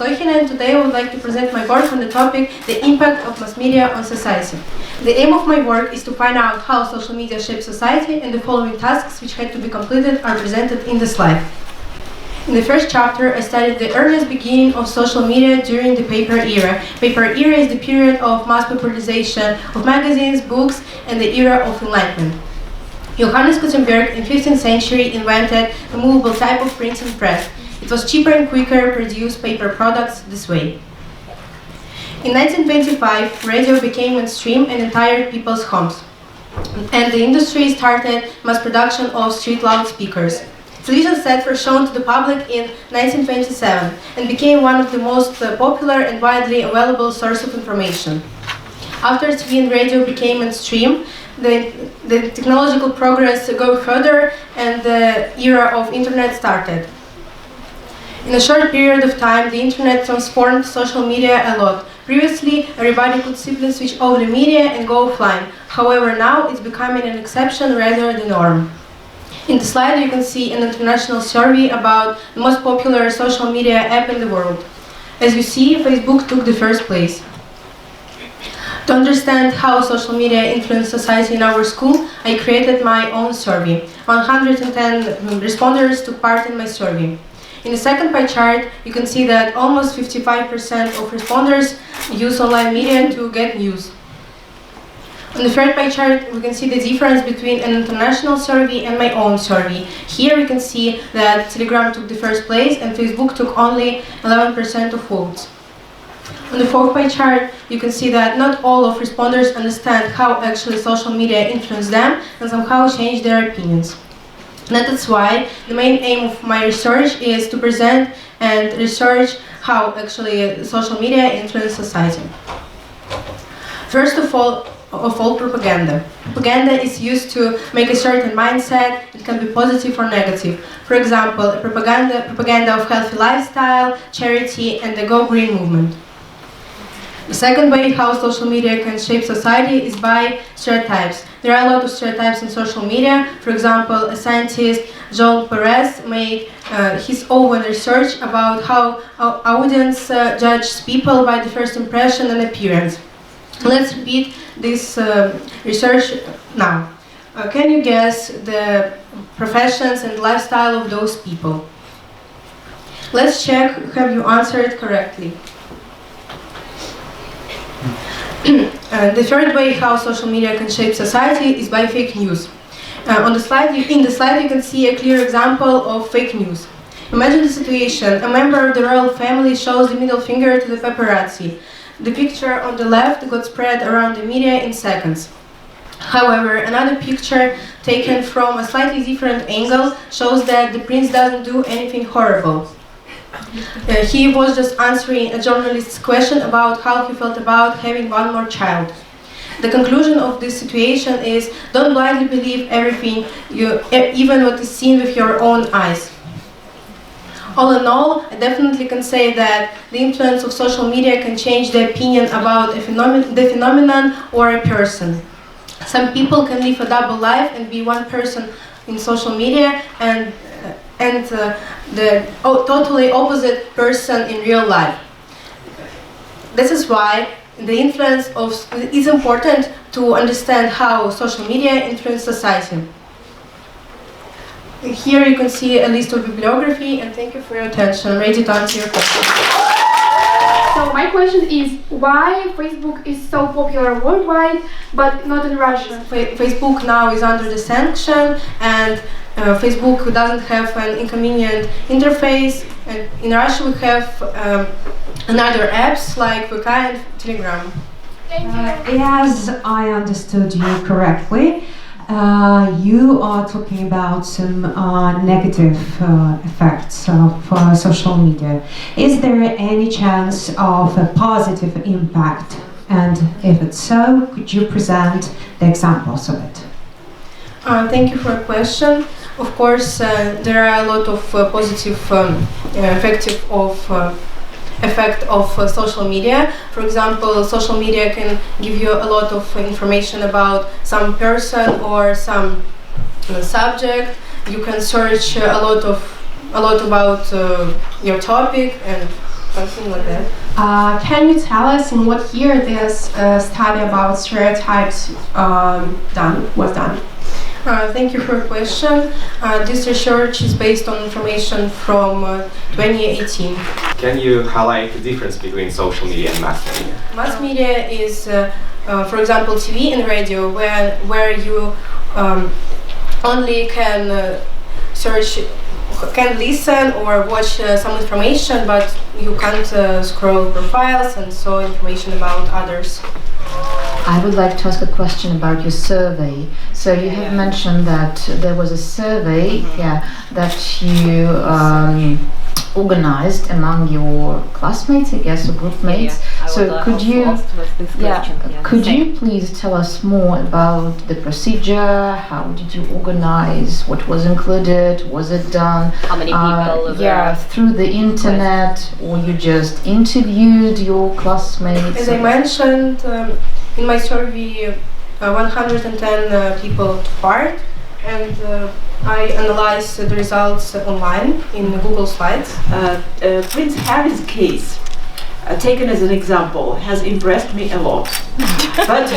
Lesохina, and today I would like to present my work on the topic, the impact of mass media on society. The aim of my work is to find out how social media shapes society, and the following tasks which had to be completed are presented in the slide. In the first chapter, I studied the earliest beginning of social media during the paper era. Paper era is the period of mass popularization of magazines, books, and the era of enlightenment. Johannes Gutenberg in 15th century invented a movable type of printing press. It was cheaper and quicker to produce paper products this way. In 1925, radio became mainstream and entered people's homes, and the industry started mass production of street loudspeakers. Television sets were shown to the public in 1927 and became one of the most popular and widely available source of information. After TV and radio became mainstream, the technological progress go further and the era of internet started. In a short period of time, the internet transformed social media a lot. Previously, everybody could simply switch off the media and go offline. However, now it's becoming an exception rather than the norm. In the slide, you can see an international survey about the most popular social media app in the world. As you see, Facebook took the first place. To understand how social media influenced society in our school, I created my own survey. 110 respondents took part in my survey. In the second pie chart, you can see that almost 55% of respondents use online media to get news. On the third pie chart, we can see the difference between an international survey and my own survey. Here we can see that Telegram took the first place and Facebook took only 11% of votes. On the fourth pie chart, you can see that not all of respondents understand how actually social media influenced them and somehow change their opinions. And that's why the main aim of my research is to present and research how actually social media influence society. First of all, propaganda. Propaganda is used to make a certain mindset. It can be positive or negative. For example, propaganda of healthy lifestyle, charity, and the Go Green movement. The second way how social media can shape society is by stereotypes. There are a lot of stereotypes in social media. For example, a scientist, Jean Perez, made his own research about how our audience judges people by the first impression and appearance. Let's repeat this research now. Can you guess the professions and lifestyle of those people? Let's check, have you answered correctly? The third way how social media can shape society is by fake news. In the slide you can see a clear example of fake news. Imagine the situation. A member of the royal family shows the middle finger to the paparazzi. The picture on the left got spread around the media in seconds. However, another picture taken from a slightly different angle shows that the prince doesn't do anything horrible. He was just answering a journalist's question about how he felt about having one more child. The conclusion of this situation is, don't blindly believe everything, even what is seen with your own eyes. All in all, I definitely can say that the influence of social media can change the opinion about the phenomenon or a person. Some people can live a double life and be one person in social media and the totally opposite person in real life. This is why the influence is important to understand how social media influence society. Here you can see a list of bibliography, and thank you for your attention. I'm ready to answer your question. So my question is, why Facebook is so popular worldwide, but not in Russia? Facebook now is under the sanction, and Facebook doesn't have an inconvenient interface. And in Russia we have another apps like VK and Telegram. As I understood you correctly, you are talking about some negative effects of social media. Is there any chance of a positive impact? And if it's so, could you present the examples of it? Thank you for the question. Of course, there are a lot of positive effect of social media. For example, social media can give you a lot of information about some person or some subject. You can search a lot about your topic, and something like that. Can you tell us in what year this study about stereotypes was done? Thank you for your question. This research is based on information from 2018. Can you highlight the difference between social media and mass media? Mass media is, for example, TV and radio, where you only can can listen or watch some information, but you can't scroll profiles and saw information about others. I would like to ask a question about your survey. So you have mentioned that there was a survey, that you organized among your classmates, I guess, or group mates. So could you please tell us more about the procedure? How did you organize? What was included? Was it done? How many people? Through the internet, or you just interviewed your classmates? As I mentioned, in my survey, 110 people took part, and I analyzed the results online in Google Slides. Prince Harry's case, taken as an example, has impressed me a lot. But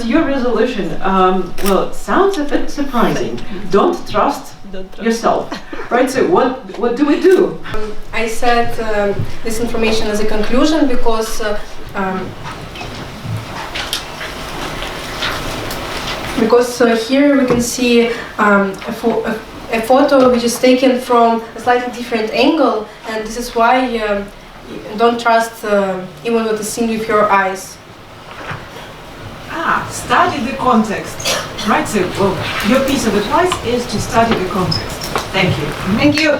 your resolution, well, sounds a bit surprising. Don't trust yourself, right? So what do we do? I said this information as a conclusion because here we can see a photo which is taken from a slightly different angle, and this is why you don't trust even what is seen with your eyes. Study the context, right? So, well, your piece of advice is to study the context. Thank you. Thank you.